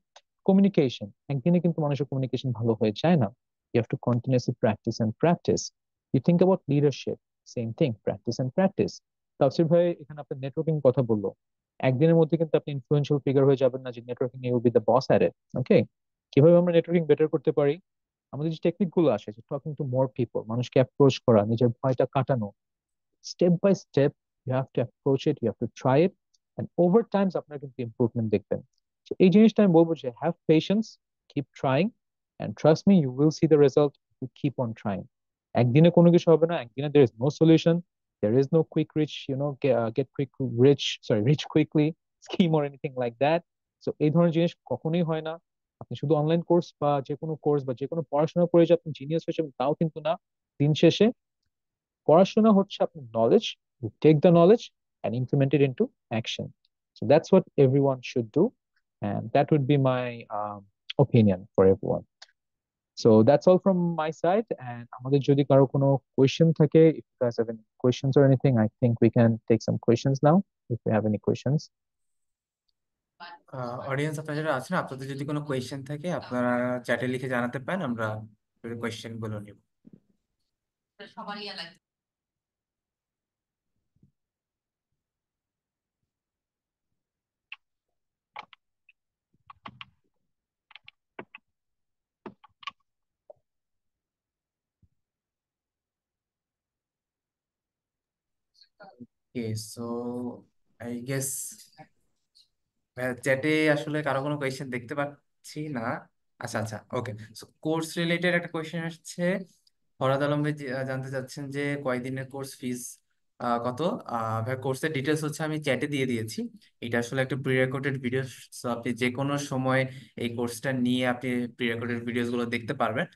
[SPEAKER 2] কমিউনিকেশন, একদিনে কিন্তু মানুষের কমিউনিকেশন ভালো হয়ে যায় না। You have to continuously practice and practice. You think about leadership, same thing, practice and practice. তাফসীর ভাই এখানে আপনার নেটওয়ার্কিং কথা বললো, একদিনের মধ্যে কিন্তু আপনি ইনফ্লুয়েন্সিয়াল ফিগার হয়ে যাবেন না যে networking you will be the boss at it. Okay, কিভাবে আমরা নেটওয়ার্কিং বেটার করতে পারি? আমাদের যে টেকনিক গুলো আসে, টকিং টু মোর পিপল, মানুষকে অ্যাপ্রোচ করা, নিজের ভয়টা কাটানো, step by step you have to approach it, you have to try it, and over times আপনারা কিন্তু ইমপ্রুভমেন্ট দেখবেন। তো এই জিনিসটা আমি বলবো যে have patience, keep trying, and trust me you will see the result, you keep on trying. একদিনে কোনো কিছু হবে না, একদিনে there is no solution, there is no quick rich, get quick rich, sorry, rich quickly scheme or anything like that. So এই ধরনের জিনিস কখনোই হয় না। আপনি শুধু অনলাইন কোর্স বা যে কোনো কোর্স বা যে কোনো পড়াশোনা করে যে আপনি জিনিয়াস হয়ে যাবেন তাও কিন্তু না। দিন শেষে পড়াশোনা হচ্ছে আপনার knowledge, you take the knowledge and implement it into action. So that's what everyone should do, and that would be my opinion for everyone. So that's all from my side, and আমাদের যদি কারো কোনো question থাকে, if you guys have any questions or anything, I think we can take some questions now if you have any questions.
[SPEAKER 1] Audience আপনারা যারা আছেন, আপনাদের যদি কোনো কোয়েশ্চেন থাকে আপনারা চ্যাটে লিখে জানাতে পারেন, আমরা কোয়েশ্চেন গুলো নিব। ওকে, সো আই গেস চ্যাটে আসলে কারো কোনো কোয়েশ্চেন দেখতে পাচ্ছি না। আচ্ছা আচ্ছা, ওকে। সো কোর্স রিলেটেড একটা কোয়েশ্চেন আসছে। ফরাদ আলম ভাই জানতে চাচ্ছেন যে কয়দিনের কোর্স ফিস কত। ভাই কোর্সের ডিটেলস হচ্ছে আমি চ্যাটে দিয়ে দিয়েছি। এটা আসলে একটা প্রি রেকর্ডেড ভিডিও, সো আপনি যে কোনো সময় এই কোর্সটা নিয়ে আপনি প্রি রেকর্ডেড ভিডিওস গুলো দেখতে পারবেন।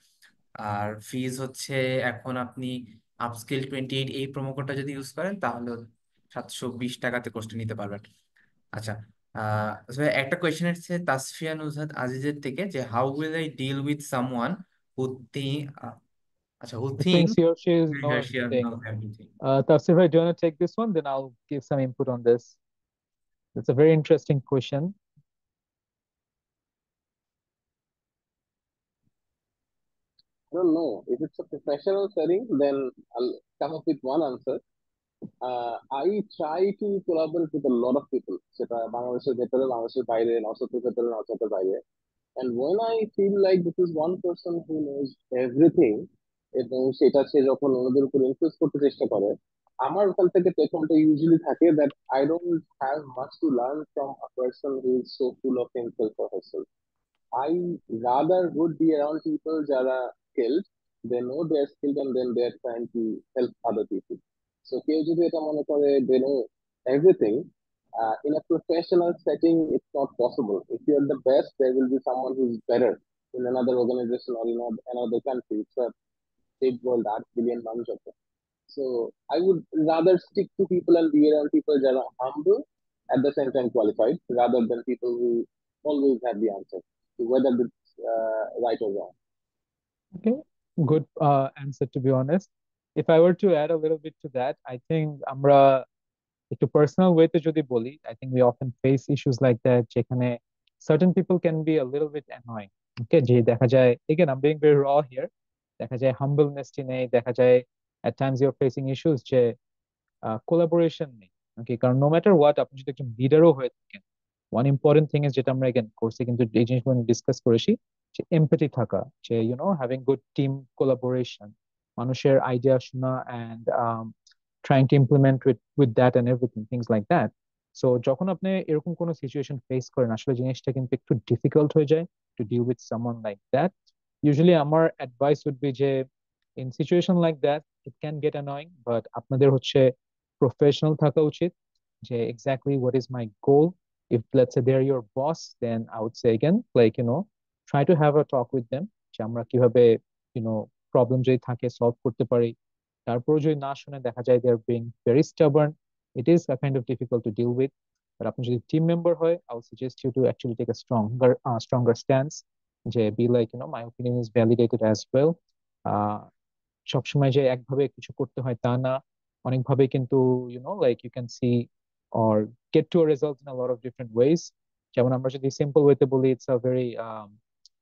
[SPEAKER 1] আর ফিজ হচ্ছে, এখন আপনি আপস্কিল 28 এই প্রোমো কোডটা যদি ইউজ করেন তাহলে 720 টাকাতে কোর্সটা নিতে পারবেন। আচ্ছা, so একটা কোয়েশ্চেন হচ্ছে তাসফিয়া নুজহাত আজিজের থেকে, যে how will I deal with someone who think, আচ্ছা, who
[SPEAKER 2] Who
[SPEAKER 1] think
[SPEAKER 2] thinks he or she is know
[SPEAKER 1] she
[SPEAKER 2] everything?
[SPEAKER 1] knows everything.
[SPEAKER 2] Tafsir bhai, do you want to take this one? Then I'll give some input on this. It's a very interesting question.
[SPEAKER 3] I don't know. If it's a professional setting, then I'll come up with one answer. I try to collaborate with a lot of people. সেটা বাংলাদেশের ভেতরে, বাংলাদেশের বাইরে, নর্থের ভেতরে, নর্থের বাইরে. And when I feel like this is one person who knows everything, এবং সেটা সে যখন অন্যদের উপর ইনফ্লুয়েন্স করতে চেষ্টা করে, আমার ওখান থেকে টেক হোমটা ইউজুয়ালি থাকে that I don't have much to learn from a person who is so full of himself or herself. I rather would be around people that are skilled, they know they're skilled and then they're trying to help other people. So কেউ যদি এটা মনে করে they know everything, in a professional setting, it's not possible. If you're the best, there will be someone who's better in another organization or in another country. It's a big world, 8 billion মানুষ আছে. So I would rather stick to people and be around people that are humble at the same time qualified, rather than people who always have the answer to whether it's right or wrong.
[SPEAKER 2] Okay, good answer, to be honest. If I were to add a little bit to that, I think আমরা একটু personal ওয়েতে যদি বলি, I think we often face issues like that, যেখানে certain people can be a little bit annoying. Okay, যে দেখা যায়, again I'm being very raw here, দেখা যায় humbleness নেই, দেখা যায় at times you're facing issues যে কোলাবোরেশন নেই। ওকে, কারণ নো ম্যাটার হোয়াট আপনি যদি একজন লিডারও হয়ে থাকেন, ওয়ান ইম্পর্টেন্ট থিং ইজ, যেটা আমরা এগেন কোর্সে কিন্তু এই জিনিসগুলো ডিসকাস করেছি, যে এমপ্যাথি থাকা, যে হ্যাভিং গুড টিম কোলাবোরেশন, মানুষের আইডিয়া শোনা, and trying to implement with that and everything, things like that. So যখন আপনি এরকম কোনো সিচুয়েশন ফেস করেন, আসলে জিনিসটা কিন্তু একটু ডিফিকাল্ট হয়ে যায় to deal with someone like that. Usually আমার অ্যাডভাইস উড বি যে in situation like that it can get annoying, but আপনাদের হচ্ছে প্রফেশনাল থাকা উচিত, যে exactly what is my goal. If let's say they're your boss, then I would say again, like, try to have a talk with them, যে আমরা কিভাবে problem যদি থাকে সলভ করতে পারি। তারপর যদি না শুনে, দেখা যায় they are being very stubborn, it is a kind of difficult to deal with. But আপনি যদি টিম মেম্বার হয়, I would suggest you to actually take a stronger stance, যে be like, my opinion is validated as well. আহ সবসময় যে একভাবে কিছু করতে হয় তা না, অনেকভাবে কিন্তু like you can see or get to a result in a lot of different ways. যেমন আমরা যদি সিম্পল ওয়েতে বলি, it's a very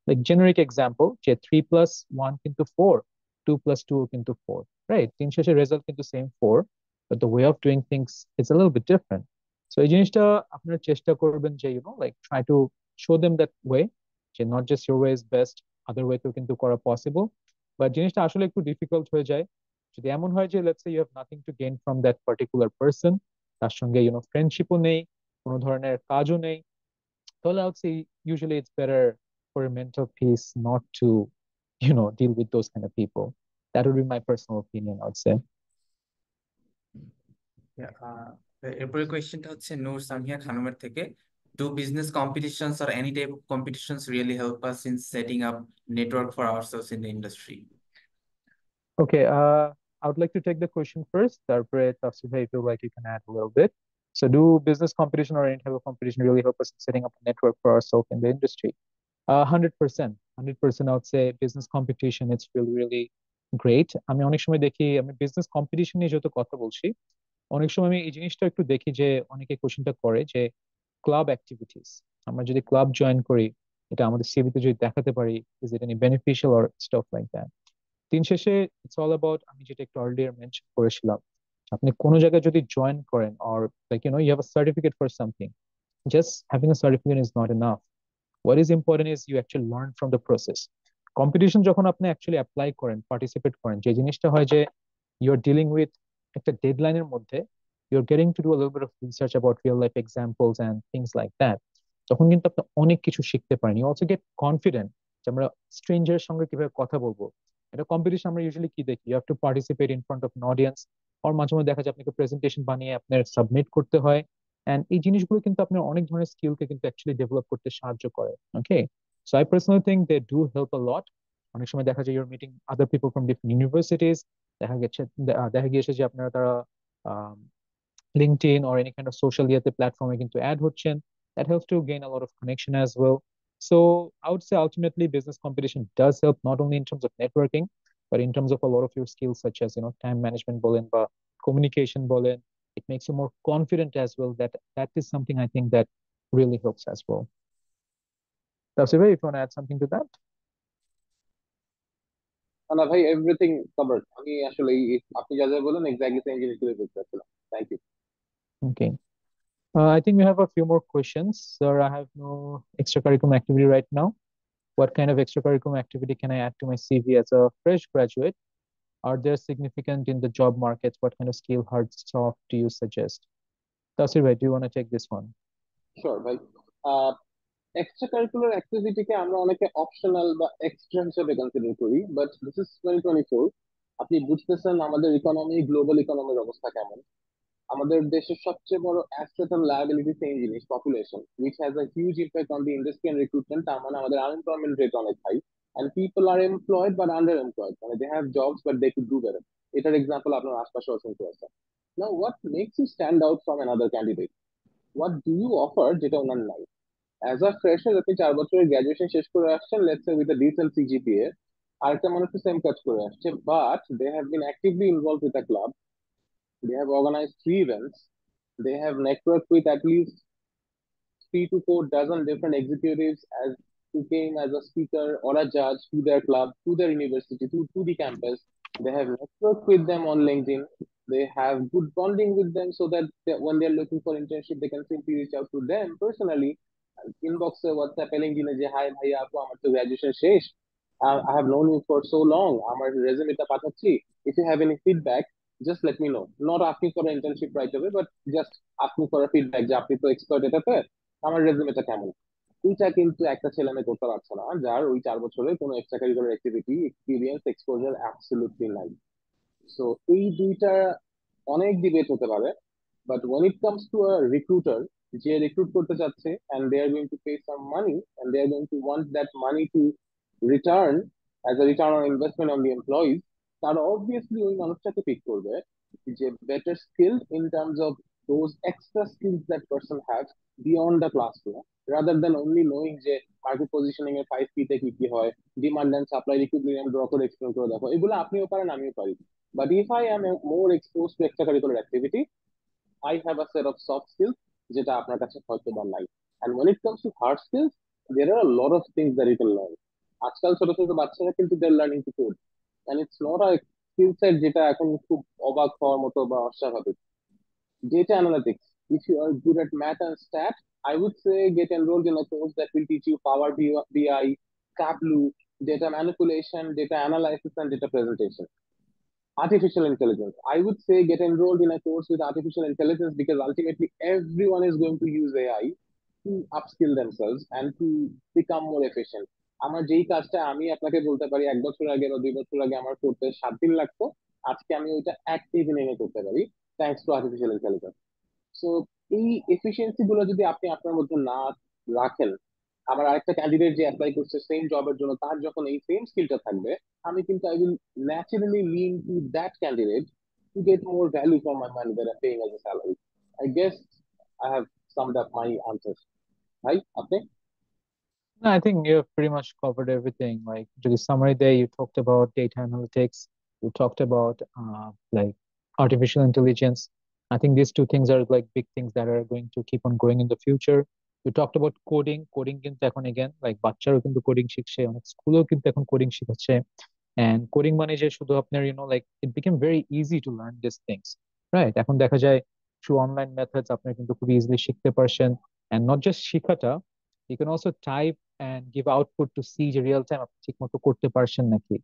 [SPEAKER 2] like generic example যে 3 + 1 কিন্তু 4, 2 + 2 কিন্তু 4, right? দিন শেষে রেজাল্ট কিন্তু same 4, but the way of doing things is a little bit different. So এই জিনিসটা আপনারা চেষ্টা করবেন যে like try to show them that way, যে not just your way is best, other way তো কিন্তু করা possible, but জিনিসটা আসলে একটু ডিফিকাল্ট হয়ে যায় যদি এমন হয় যে let's say you have nothing to gain from that particular person, তার সঙ্গে ফ্রেন্ডশিপও নেই, কোনো ধরনের কাজও নেই, তাহলে I would say usually it's better for your mental peace not to deal with those kind of people. That would be my personal opinion, I would say.
[SPEAKER 1] Yeah, এরপরে কোয়েশ্চেনটা হচ্ছে নূর সামিয়া খানমের থেকে, do business competitions or any type of competitions really help us in setting up network for ourselves in the industry?
[SPEAKER 2] Okay, I would like to take the question first. তারপরে Tafsir bhai, if you like, you can add a little bit. So, do business competition or any type of competition really help us in setting up a network for ourselves in the industry? 100%, 100%. I would say business competition, it's really, really great. আমি অনেক সময় দেখি, আমি business competition নিয়ে যত কথা বলছি, অনেক সময় আমি এই জিনিসটা একটু দেখি যে অনেকে কোশ্চেনটা করে যে ক্লাব অ্যাক্টিভিটিস, আমরা যদি ক্লাব জয়েন করি, এটা আমাদের সিভিতে যদি দেখাতে পারি, is it any beneficial or staff like that. দিন শেষে ইটস অল অ্যাবাউট, আমি যেটা একটু আর্লিয়ার মেনশন করেছিলাম, আপনি কোনো জায়গায় যদি জয়েন করেন or like you have a certificate for something, just having a certificate is not enough. What is important is you actually learn from the process. Competition যখন আপনি অ্যাকচুয়ালি অ্যাপ্লাই করেন, participate করেন, যে জিনিসটা হয় যে ইউ আর ডিলিং উইথ একটা ডেডলাইনের মধ্যে, you are getting to do a little bit of research about real life examples and things like that, তখন কিন্তু আপনি অনেক কিছু শিখতে পারেন। ইউ অলসো গেট কনফিডেন্ট যে আমরা স্ট্রেঞ্জারের সঙ্গে কিভাবে কথা বলবো। এটা কম্পিটিশন আমরা ইউজুয়ালি কি দেখি, you have to participate in front of an audience, আর মাঝে মাঝে দেখা যায় আপনাকে প্রেজেন্টেশন বানিয়ে আপনার সাবমিট করতে হয়। এন্ড এই জিনিসগুলো কিন্তু আপনার অনেক ধরনের স্কিলকে কিন্তু অ্যাকচুয়ালি ডেভেলপ করতে সাহায্য করে। Okay, so I personally think they do help a lot. অনেক সময় দেখা যায় you're meeting other people from different universities, দেখা গিয়েছে যে আপনারা তারা LinkedIn or any kind of social platform কিন্তু add হচ্ছেন, that helps to gain a lot of connection as well. So I would say ultimately business competition does help not only in terms of networking, but in terms of a lot of your skills such as time management বলেন বা communication বলেন, it makes you more confident as well. That is something I think that really helps as well. Tafsir bhai, if you want to add something to that.
[SPEAKER 3] না ভাই, everything covered. আমি আসলে আপনি যা যা বলেন এক্স্যাক্টলি সেম জিনিসগুলো বলতে চাচ্ছিলাম। Thank you.
[SPEAKER 2] Okay. I think we have a few more questions. Sir, I have no extracurricular activity right now. What kind of extracurricular activity can I add to my CV as a fresh graduate? Are they significant in the job markets? What kind of skill, hard, soft do you suggest? Tasir bhai, do you want to take this one?
[SPEAKER 3] Sure ভাই। Extra curricular অ্যাক্টিভিটিকে আমরা অনেকে optional বা extra হিসেবে consider করি, but this is 2024। আপনি বুঝতেছেন আমাদের economy, global ইকোনমির অবস্থা কেমন। আমাদের দেশের সবচেয়ে বড় অ্যাসেট এন্ড লায়াবিলিটি সেম জিনিস, population, which has a huge impact on the industry and recruitment. তার মানে আমাদের আনএমপ্লয়মেন্ট রেট অনেক high, and people are employed but underemployed, মানে they have jobs but they could do better. এটার example আপনার আশপাশে অসংখ্য আছে। Now what makes you stand out from another candidate? What do you offer যেটা ওনার নাই? অ্যাজ আ ফ্রেশার আপনি 4 বছরের গ্রাজুয়েশন শেষ করে আসছেন, let's say with a decent CGPA. আরেকটা মানুষ তো সেম কাজ করে আসছে, but they have been actively involve with a club, they have organized 3 events, they have networked with at least 3 to 4 dozen different executives as who came as a speaker or a judge to their club, to their university, to the campus. They have networked with them on LinkedIn. They have good bonding with them so that when they're looking for internship, they can simply reach out to them personally. Inbox WhatsApp LinkedIn যে high ভাইয়া আপু আমার তো graduation শেষ, I have known you for so long, আমার রেজুমেটা পাঠাচ্ছি, if you have any feedback just let me know. Not asking for an internship right away, but just asking for a feedback যে আপনি তো এক্সপার্ট এটাতে, আমার রেজুমেটা কেমন। এইটা কিন্তু একটা ছেলে মেয়ে করতে পারছে না যার ওই 4 বছরে কোনো extra curricular activity, experience, exposure absolutely নাই। সো এই দুইটা অনেক ডিবেট হতে পারে, but when it comes to a recruiter যে রিক্রুট করতে চাচ্ছে and they are going to pay some money and they are going to want that money to return as a return on investment on the employees, তারা obviously ওই মানুষটাকে pick করবে যে better skill in terms of those extra skills that person has beyond the classroom, rather than only knowing যে market positioning এর 5P তে কি কি হয়, demand and supply, recruitment, draw করে এক্সপ্লেন করে দেখো, এগুলো আপনিও পারেন আমিও পারি। But if I am more exposed to extracurricular activity, I have a set of soft skills যেটা আপনার কাছে হয়তো বা নাই। And when it comes to hard skills, there are a lot of things that you can learn. আজকাল ছোট ছোট বাচ্চারা কিন্তু they learning to code, and it's not a skill set যেটা এখন খুব অবাক হওয়ার মতো বা অস্বাভাবিক। Data analytics. If you are good at math and stat, I would say get enrolled in a course that will teach you Power BI, Tableau, data manipulation, data analysis, and data presentation. Artificial intelligence. I would say get enrolled in a course with artificial intelligence because ultimately everyone is going to use AI to upskill themselves and to become more efficient. আমার যেই কাজটা আমি আপনাকে বলতে পারি 1 বছর আগে বা 2 বছর আগে আমার করতে 7 দিন লাগতো, আজকে আমি ওইটা 1 দিনে এনে করতে পারি, thanks to artificial intelligence. So এই এফিসিয়েন্সি গুলো যদি আপনি আপনার মধ্যে না রাখেন, আমার আরেকটা ক্যান্ডিডেট যে অ্যাপ্লাই করছে সেম জবের জন্য, তার যখন এই সেম স্কিলটা থাকবে, আমি কিন্তু I will naturally lean to that candidate to get more value for my money that I paying as a salary. I guess I have summed up my answer. ভাই আপনি?
[SPEAKER 2] No, I think you've pretty much covered everything. Like to the summary there, you talked about data analytics, you talked about like artificial intelligence. I think these two things are like big things that are going to keep on growing in the future. You talked about coding. Coding কিন্তু এখন again like বাচ্চারাও কিন্তু coding শিখছে, অনেক স্কুলেও কিন্তু এখন coding শিখাচ্ছে। And coding মানে যে শুধু আপনার like it became very easy to learn these things, right? এখন দেখা যায় through online methods আপনারা কিন্তু খুব ইজিলি শিখতে পারছেন। And not just শিখাটা, you can also type and give output to see যে রিয়েল টাইম আপনি ঠিক মতো করতে পারছেন নাকি।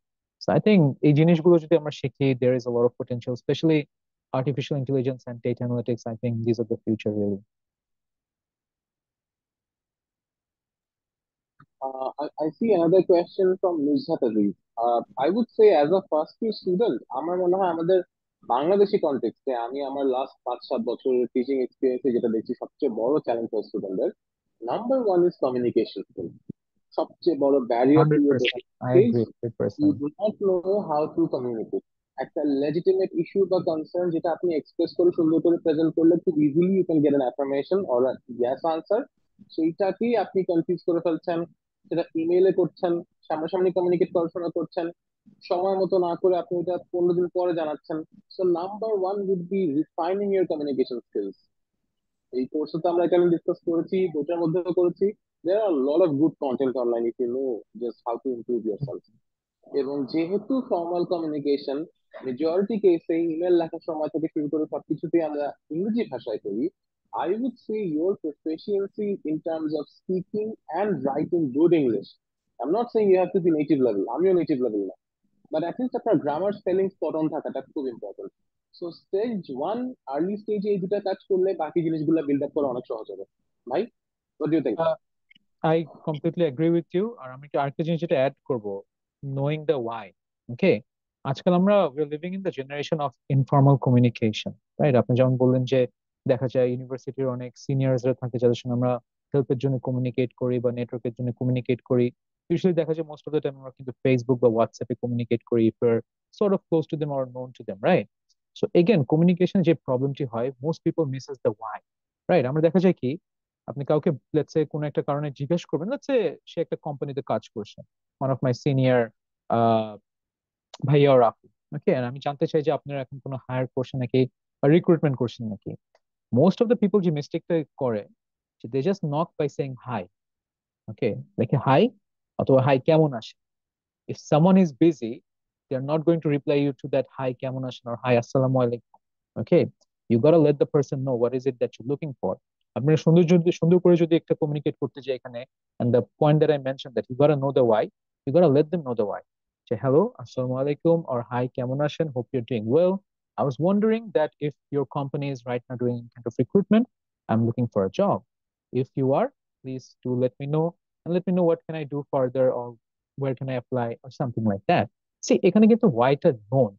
[SPEAKER 2] So I think এই জিনিসগুলো যদি আমরা শিখি, there is a lot of potential, especially artificial intelligence and data analytics. I think these are the future really.
[SPEAKER 3] I see another question from Nuzhat Aziz. I would say as a first year student, আমার মনে হয় আমাদের বাংলাদেশি কনটেক্সটে আমি আমার last 5-7 বছরের teaching এক্সপিরিয়েন্সে যেটা দেখছি সবচেয়ে বড় চ্যালেঞ্জ ফর স্টুডেন্টদের, number one is communication skill. সবচেয়ে বড় barrier to your
[SPEAKER 2] 100%. I
[SPEAKER 3] is
[SPEAKER 2] agree
[SPEAKER 3] you
[SPEAKER 2] 100%.
[SPEAKER 3] Do not know how to communicate. একটা লেজিটিমেট ইস্যু বা কনসার্ন যেটা আপনি এক্সপ্রেস করে সুন্দর করে প্রেজেন্ট করলে খুব easily you can get an affirmation or yes answer, সেইটাকেই আপনি কনফিউজ করে ফেলছেন। সেটা ইমেইলে করছেন, সামনাসামনি কমিউনিকেট করার সময় করছেন, সময় মতো না করে আপনি এটা 15 দিন পরে জানাচ্ছেন। So number one would be refining your communication skills. এই কোর্সে তো আমরা এখানে ডিসকাস করেছি, বইটার মধ্যেও করেছি। There are lot of good content online if you know just how to improve yourself. এবং যেহেতু ফর্মাল কমিউনিকেশন মেজরিটি কেসে ইমেল লেখার সময় থেকে শুরু করে সবকিছুতেই আমরা ইংরেজি ভাষায় করি, I would say your proficiency in terms of speaking and writing good English. I'm not saying you have to be native level. আমিও native level না, বাট অ্যাটলিস্ট আপনার গ্রামার স্পেলিং স্পট অন থাকাটা খুব important. So stage one, early স্টেজে এই দুটা কাজ করলে বাকি জিনিসগুলো বিল্ড আপ করা অনেক সহজ হবে। ভাই, what do you think?
[SPEAKER 2] I completely agree with you. আর আমি একটু আরেকটা জিনিস যেটা অ্যাড করব, knowing the why. Okay, আজকাল আমরা we're living in the generation of informal communication, right? আপনি যেমন বললেন যে দেখা যায় ইউনিভার্সিটির অনেক সিনিয়র্সরা থাকে যাদের সঙ্গে আমরা হেল্পের জন্য কমিউনিকেট করি বা নেটওয়ার্কের জন্য কমিউনিকেট করি। ইউজুয়ালি দেখা যায় মোস্ট অফ দ্য টাইম আমরা কিন্তু ফেসবুক বা হোয়াটসঅ্যাপে কমিউনিকেট করি if we're sort of close to them or known to them, right? So again, communication যে প্রবলেমটি হয়, most people misses the why, right? আমরা দেখা যায় কি, আপনি কাউকে লেটস সে কোনো একটা কারণে জিজ্ঞেস করবেন, লেটস সে সে একটা কোম্পানিতে কাজ করছে, ওয়ান অফ মাই সিনিয়র ভাইয়া ওর আপু, ওকে, আমি জানতে চাই যে আপনারা এখন কোনো হায়ার করছেন নাকি বা রিক্রুটমেন্ট করছেন নাকি। মোস্ট অফ দ্য পিপল যে মিস্টেকটা করে, they just knock by saying hi, okay, দেখে হাই অথবা হাই কেমন আসে। If someone is busy, they are not going to reply you to that hi কেমন আছেন or hi assalamu alaikum. Okay, you gotta let the person know what is it that you're looking for. আপনি সুন্দর করে যদি একটা communicate করতে চাই এখানে, and the point that I mentioned, that you gotta know the why, you gotta let them know the why. Say hello, assalamu alaikum, or hi কেমন আছেন, hope you're doing well. I was wondering that if your company is right now doing kind of recruitment, I'm looking for a job. If you are, please do let me know, and let me know what can I do further, or where can I apply, or something like that. See, এখানে কিন্তু whyটা known.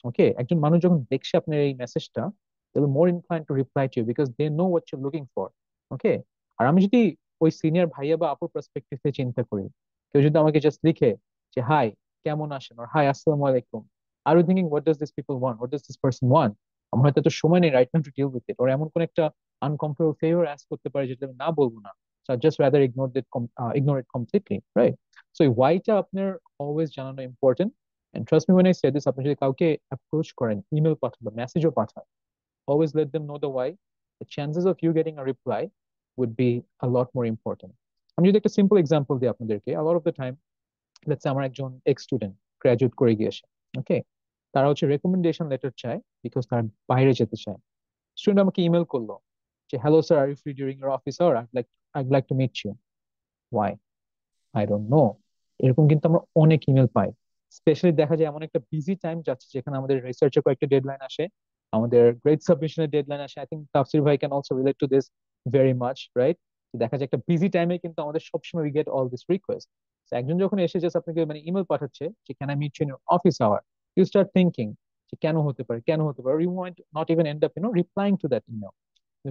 [SPEAKER 2] ওকে, একজন মানুষ যখন দেখছে আপনার এই মেসেজটা, they will more inclined to reply to you because they know what you're looking for. ওকে, আর আমি যদি ওই সিনিয়র ভাইয়া বা আপুর পার্সপেক্টিভ থেকে চিন্তা করি, কেউ যদি আমাকে জাস্ট লিখে যে হাই কেমন আছেন or হাই আসসালামু আলাইকুম, are you thinking what does this people want, what does this person want, আমার হয়তো তো সময় নেই right now to deal with it, or এমন কোন একটা আনকমফোর্টেবল ফেভার অ্যাস করতে পারে যেটা আমি না বলবো না। So I just rather ignore it completely, right? So এই why-টা আপনার always জানানো important. And trust me when I say this, আপনি যদি কাউকে অ্যাপ্রোচ করেন, ইমেল পাঠান বা মেসেজও পাঠান, always let them know the why. The chances of you getting a reply would be a lot more important. আমি যদি একটা সিম্পল এক্সাম্পল দিই আপনাদেরকে, a lot of the time let's আমার একজন এক্স স্টুডেন্ট গ্রাজুয়েট করে গিয়েছে, ওকে, তারা হচ্ছে রেকমেন্ডেশন লেটার চায় বিকজ তারা বাইরে যেতে চায়। স্টুডেন্ট আমাকে ইমেল করলো যে hello sir, are you free during your office hour, I'd like to meet you. Why? I don't know. এরকম কিন্তু আমরা অনেক ইমেল পাই। স্পেশালি দেখা যায় এমন একটা বিজি টাইম যাচ্ছে যেখানে আমাদের রিসার্চের কয়েকটা ডেডলাইন আসে, আমাদের গ্রেড সাবমিশনের ডেডলাইন আসে। আই থিঙ্ক তাফসির ভাই can also relate to this very much, right? দেখা যায় একটা বিজি টাইমে কিন্তু আমাদের সবসময় we get all this request. একজন যখন এসে জাস্ট আপনাকে মানে ইমেল পাঠাচ্ছে যে can I meet you in office hour, you start thinking যে কেন হতে পারে, কেন হতে পারে, you might not even end up replying to that email.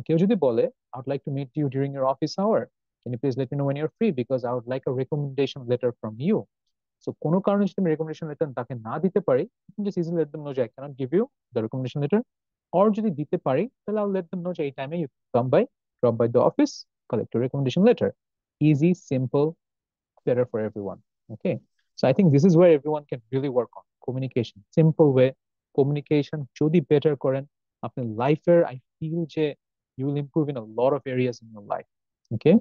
[SPEAKER 2] কেউ যদি বলে I would like to meet you during your office hour, can you please let me know when you're free because I would like a recommendation letter from you. So কোনো কারণে যদি আমি recommendation letter তাকে না দিতে পারি, you can just easily let them know যে I cannot give you the recommendation letter, or যদি দিতে পারি তাহলে I'll let them know যে এই টাইমে you come by, drop by the office, collect your recommendation letter. Easy, simple, better for everyone. Okay, so I think this is where everyone can really work on communication. Simple way communication যদি better করেন আপনি লাইফের, I feel যে you will improve in a lot of areas in your life. Okay,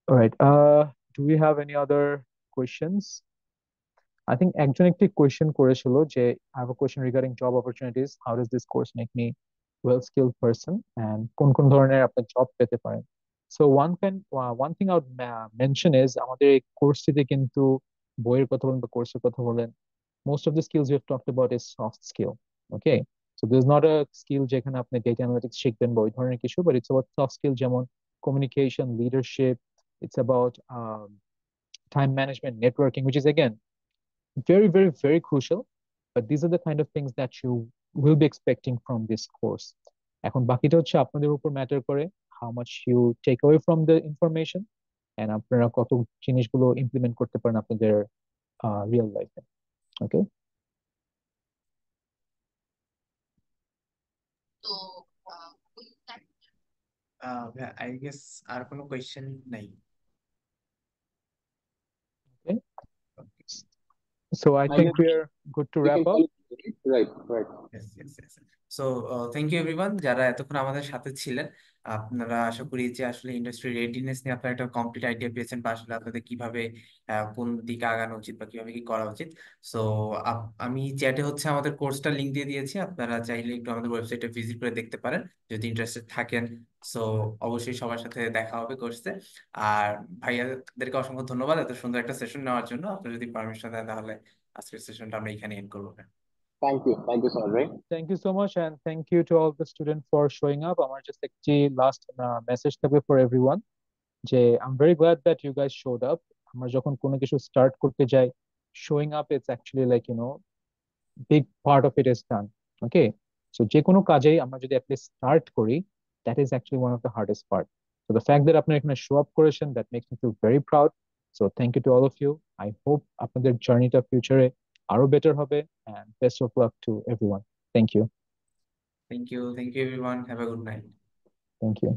[SPEAKER 2] all right, do we have any other questions? I think একজন একটি question করেছিল যে I have a question regarding job opportunities. How does this course make me well skilled person and কোন কোন ধরনের আপনি job পেতে পারেন? So one thing I would mention is আমাদের এই কোর্সটিতে কিন্তু বইয়ের কথা বলেন বা কোর্সের কথা বলেন, most of the skills we have talked about is soft skill. Okay, so there's not a skill যেখানে আপনি data analytics শিখবেন বা ওই ধরনের কিছু, but it's about soft skill যেমন communication, leadership. It's about time management, networking, which is again very, very, very crucial. But these are the kind of things that you will be expecting from this course. এখন বাকিটা হচ্ছে আপনাদের উপর matter করে how much you take away from the information and আপনারা কত জিনিসগুলো implement করতে পারেন আপনাদের রিয়েল লাইফে। ওকে,
[SPEAKER 1] আই গেস আর কোনো কোয়েশ্চেন নাই।
[SPEAKER 2] ওকে, so I
[SPEAKER 3] I
[SPEAKER 2] think
[SPEAKER 3] guess
[SPEAKER 2] we are good to
[SPEAKER 3] we
[SPEAKER 2] wrap
[SPEAKER 3] can
[SPEAKER 2] up.
[SPEAKER 3] call it. Right, right.
[SPEAKER 1] Yes, yes, yes. So, thank you everyone যারা এতক্ষণ আমাদের সাথে ছিলেন। আপনারা আশা করি যে আসলে ইন্ডাস্ট্রি রেডিনেস নিয়ে আপনারা একটা কমপ্লিট আইডিয়া পেয়েছেন, বা আসলে আপনাদের কিভাবে কোন দিকে আগানো উচিত বা কিভাবে কি করা উচিত। সো আমি চ্যাটে হচ্ছে আমাদের কোর্সটা লিংক দিয়ে দিয়েছি, আপনারা চাইলে একটু আমাদের ওয়েবসাইটে ভিজিট করে দেখতে পারেন যদি ইন্টারেস্টেড থাকেন। সো অবশ্যই সবার সাথে দেখা হবে কোর্সে। আর ভাইয়াদেরকে অসংখ্য ধন্যবাদ এত সুন্দর একটা সেশন নেওয়ার জন্য। আপনারা যদি পারমিশন দেন তাহলে আজকের সেশনটা আমরা এখানে এন্ড করবো।
[SPEAKER 3] Thank you so much, right?
[SPEAKER 2] Thank you so much, and thank you to all the students for showing up. আমার just একটি লাস্ট মেসেজ থাকবে for everyone যে I'm very glad that you guys showed up. আমরা যখন কোনো কিছু start করতে যাই, showing up it's actually like big part of it is done. Okay, so যে কোনো কাজেই আমরা যদি at least start করি, that is actually one of the hardest part. So the fact that আপনারা এখানে show up করেছেন, that makes me feel very proud. So thank you to all of you. I hope আপনাদের জার্নিটা ফিউচারে আরো better হবে, and best of luck to everyone. Thank you.
[SPEAKER 1] Thank you everyone, have a good night.
[SPEAKER 2] Thank you.